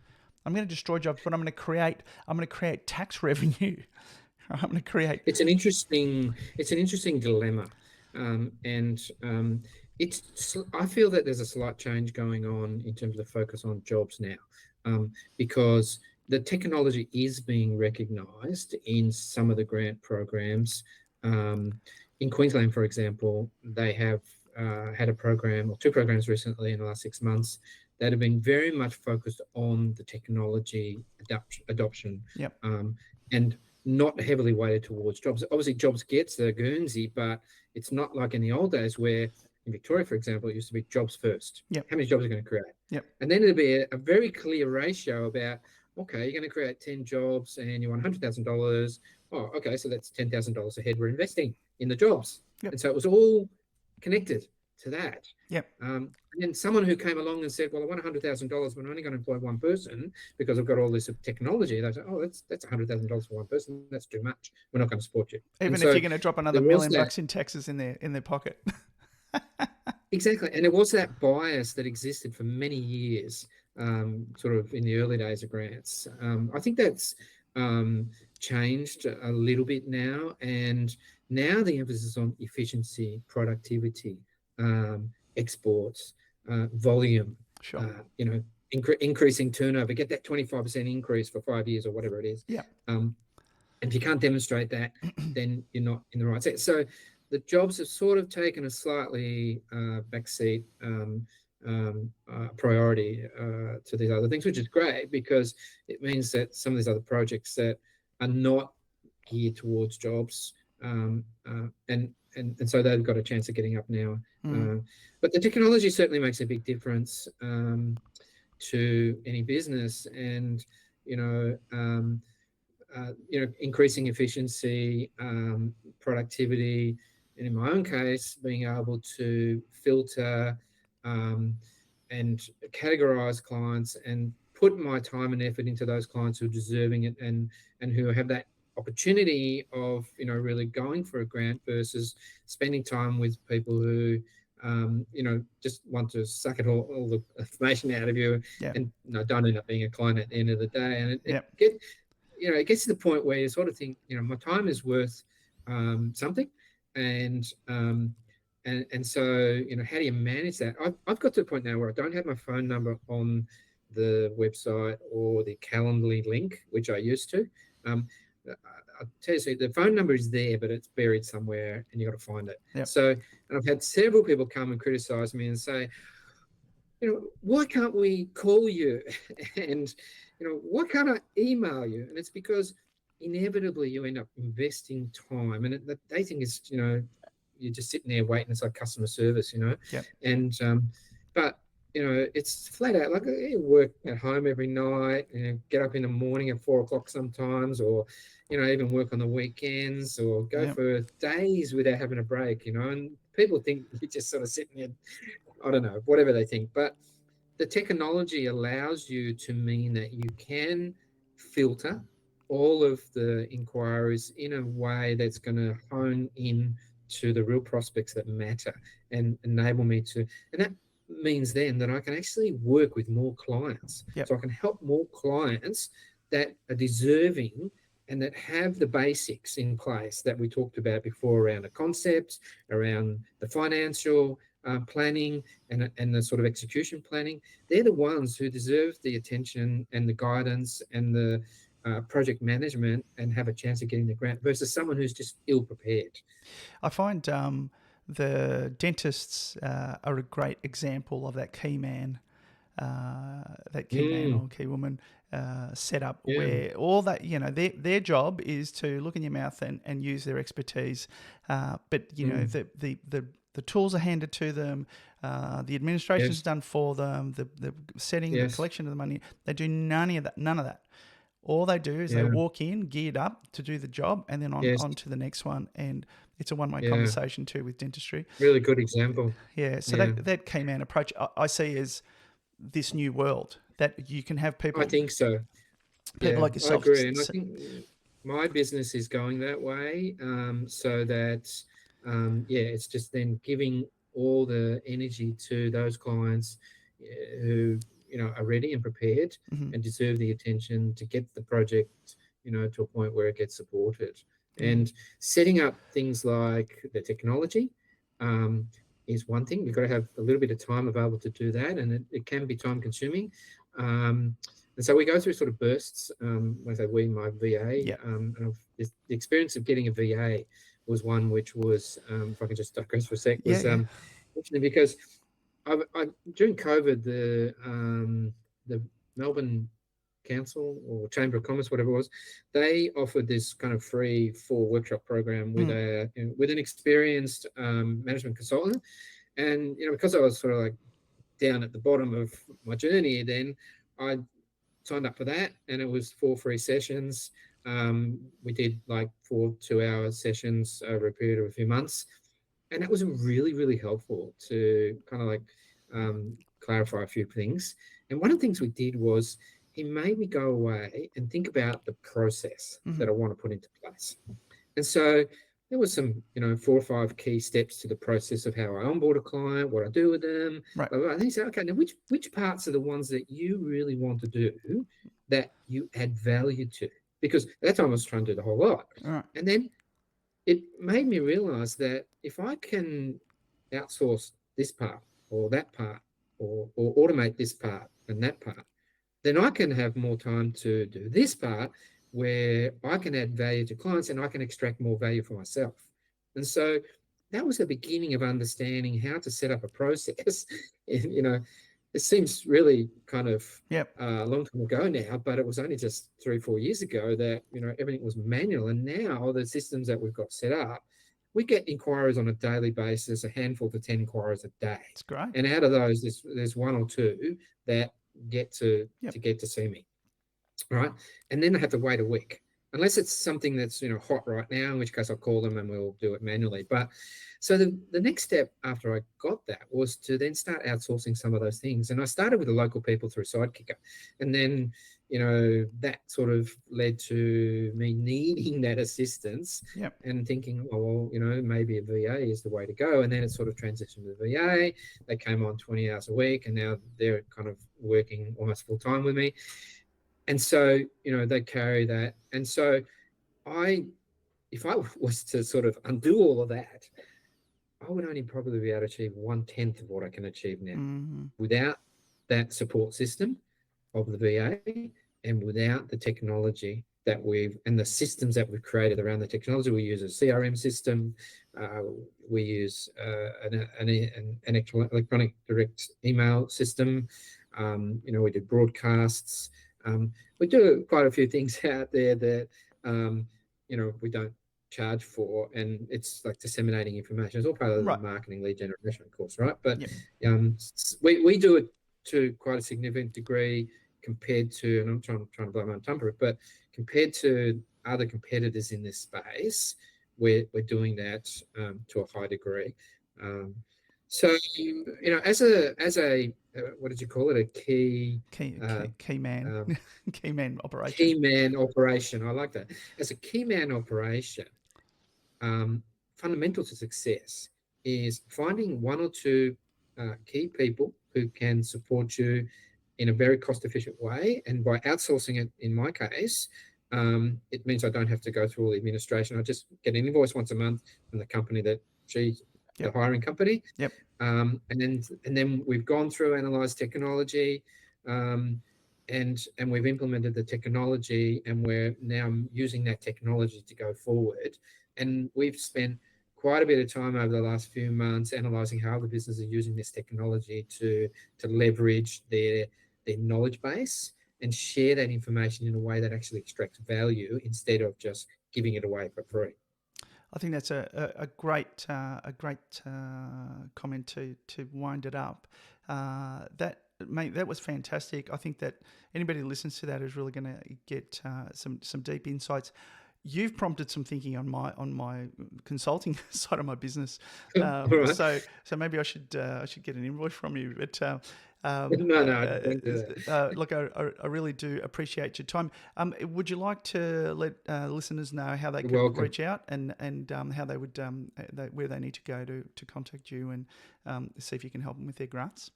I'm going to destroy jobs, but I'm going to create tax revenue. I'm going to create. It's an interesting dilemma, and I feel that there's a slight change going on in terms of the focus on jobs now, because the technology is being recognised in some of the grant programs. In Queensland, for example, they have had a program or 2 programs recently in the last 6 months that have been very much focused on the technology adoption, Yep. and not heavily weighted towards jobs. Obviously, jobs gets the Guernsey, but it's not like in the old days where in Victoria, for example, it used to be jobs first. Yep. How many jobs are going to create? Yep. And then it'd be a very clear ratio about, okay, you're going to create 10 jobs and you want $100,000. Oh, okay, so that's $10,000 a head we're investing in the jobs. Yep. And so it was all connected to that. Yep. And then someone who came along and said, well, I want $100,000, but I'm only going to employ one person because I've got all this technology. They say, oh, that's $100,000 for one person. That's too much. We're not going to support you. Even if you're going to drop another $1 million in taxes in their pocket. Exactly. And there was that bias that existed for many years, sort of in the early days of grants. I think that's changed a little bit now. And now the emphasis on efficiency, productivity, exports, volume, sure. Increasing turnover, get that 25% increase for 5 years or whatever it is. Yeah. And if you can't demonstrate that, then you're not in the right set. So the jobs have sort of taken a slightly backseat priority to these other things, which is great because it means that some of these other projects that are not geared towards jobs, and so they've got a chance of getting up now. But the technology certainly makes a big difference to any business, and increasing efficiency, productivity, and in my own case, being able to filter and categorize clients and put my time and effort into those clients who are deserving it and who have that opportunity of really going for a grant versus spending time with people who just want to suck it all the information out of you, and don't end up being a client at the end of the day. And it gets to the point where you sort of think, my time is worth something, and so how do you manage that? I've got to the point now where I don't have my phone number on the website or the Calendly link, which I used to. I'll tell you, the phone number is there, but it's buried somewhere, and you got to find it. Yep. So, and I've had several people come and criticize me and say, why can't we call you? And, why can't I email you? And it's because inevitably you end up investing time, and they think it's, you're just sitting there waiting. It's like customer service, Yep. And, but, it's flat out like you work at home every night, get up in the morning at 4 o'clock sometimes, or, even work on the weekends, or go for days without having a break, and people think you're just sort of sitting there, I don't know, whatever they think. But the technology allows you to mean that you can filter all of the inquiries in a way that's going to hone in to the real prospects that matter and enable me to, and that means then that I can actually work with more clients. Yep. So I can help more clients that are deserving and that have the basics in place that we talked about before around the concepts, around the financial planning and the sort of execution planning. They're the ones who deserve the attention and the guidance and the project management and have a chance of getting the grant versus someone who's just ill-prepared. I find the dentists are a great example of that key man, that key man or key woman setup, where all that, their job is to look in your mouth and use their expertise. But, the tools are handed to them, the administration's done for them, the setting, the collection of the money. They do none of that. All they do is they walk in geared up to do the job, and then on to the next one. And it's a one-way conversation too with dentistry. Really good example. Yeah. So that key man approach I see as this new world that you can have people. I think so. People like yourself. I agree. And I think my business is going that way, so that, it's just then giving all the energy to those clients who, are ready and prepared and deserve the attention to get the project, to a point where it gets supported. And setting up things like the technology is one thing. You've got to have a little bit of time available to do that, and it can be time consuming. And so we go through sort of bursts. When I say we, my VA, Yep. and the experience of getting a VA was one which was, if I can just digress for a sec, was Yeah. because during COVID, the Melbourne Council or Chamber of Commerce, whatever it was, they offered this kind of free 4 workshop program with with an experienced management consultant. And because I was sort of like down at the bottom of my journey, then I signed up for that, and it was 4 free sessions. We did like 4 2-hour sessions over a period of a few months, and that was really, really helpful to kind of like clarify a few things. And one of the things we did was he made me go away and think about the process that I want to put into place. And so there was some, 4 or 5 key steps to the process of how I onboard a client, what I do with them. Right. And he said, okay, now which parts are the ones that you really want to do that you add value to? Because at that time I was trying to do the whole lot. Right. And then it made me realize that if I can outsource this part or that part or automate this part and that part, then I can have more time to do this part where I can add value to clients and I can extract more value for myself. And so that was the beginning of understanding how to set up a process. It seems really kind of a long time ago now, but it was only just 3 or 4 years ago that, everything was manual. And now the systems that we've got set up, we get inquiries on a daily basis, a handful to 10 inquiries a day. It's great. And out of those, there's 1 or 2 that get to see me, right? And then they have to wait a week, unless it's something that's hot right now, in which case I'll call them and we'll do it manually. But so the next step after I got that was to then start outsourcing some of those things. And I started with the local people through Sidekicker, and then that sort of led to me needing that assistance and thinking, oh, well, maybe a VA is the way to go. And then it sort of transitioned to the VA. They came on 20 hours a week, and now they're kind of working almost full time with me. And so, they carry that. And so if I was to sort of undo all of that, I would only probably be able to achieve 1/10 of what I can achieve now without that support system of the VA and without the technology that and the systems that we've created around the technology. We use a CRM system. We use an electronic direct email system. We do broadcasts. We do quite a few things out there that, we don't charge for, and it's like disseminating information. It's all part of the marketing lead generation, of course, right? But we do it to quite a significant degree compared to, and I'm trying to blow my own trumpet, but compared to other competitors in this space, we're doing that to a high degree. So, as a what did you call it? A key man, key man operation. Key man operation. I like that. As a key man operation, fundamental to success is finding 1 or 2 key people who can support you in a very cost-efficient way. And by outsourcing it, in my case, it means I don't have to go through all the administration. I just get an invoice once a month from the company that the hiring company. And then we've gone through, analyzed technology, and we've implemented the technology, and we're now using that technology to go forward. And we've spent quite a bit of time over the last few months analysing how other businesses are using this technology to leverage their knowledge base and share that information in a way that actually extracts value instead of just giving it away for free. I think that's a great comment to wind it up. That was fantastic. I think that anybody who listens to that is really going to get some deep insights. You've prompted some thinking on my consulting side of my business. Right. So maybe I should get an invoice from you. But no, look, I really do appreciate your time. Would you like to let listeners know how they can reach out and how they would where they need to go to contact you and see if you can help them with their grants?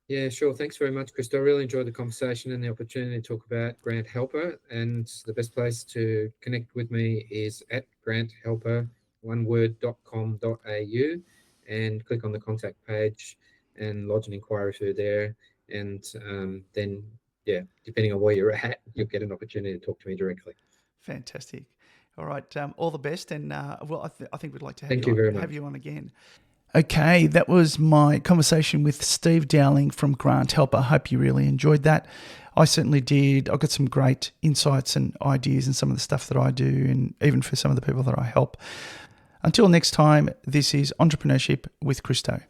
Yeah, sure. Thanks very much, Christo. I really enjoyed the conversation and the opportunity to talk about GrantHelper. And the best place to connect with me is at granthelper.com.au, and click on the contact page and lodge an inquiry through there. And then depending on where you're at, you'll get an opportunity to talk to me directly. Fantastic. All right. All the best. And well, I think we'd like to Thank you very much. have you on again. Okay, that was my conversation with Steve Dowling from GrantHelper. I hope you really enjoyed that. I certainly did. I got some great insights and ideas in some of the stuff that I do, and even for some of the people that I help. Until next time, this is Entrepreneurship with Christo.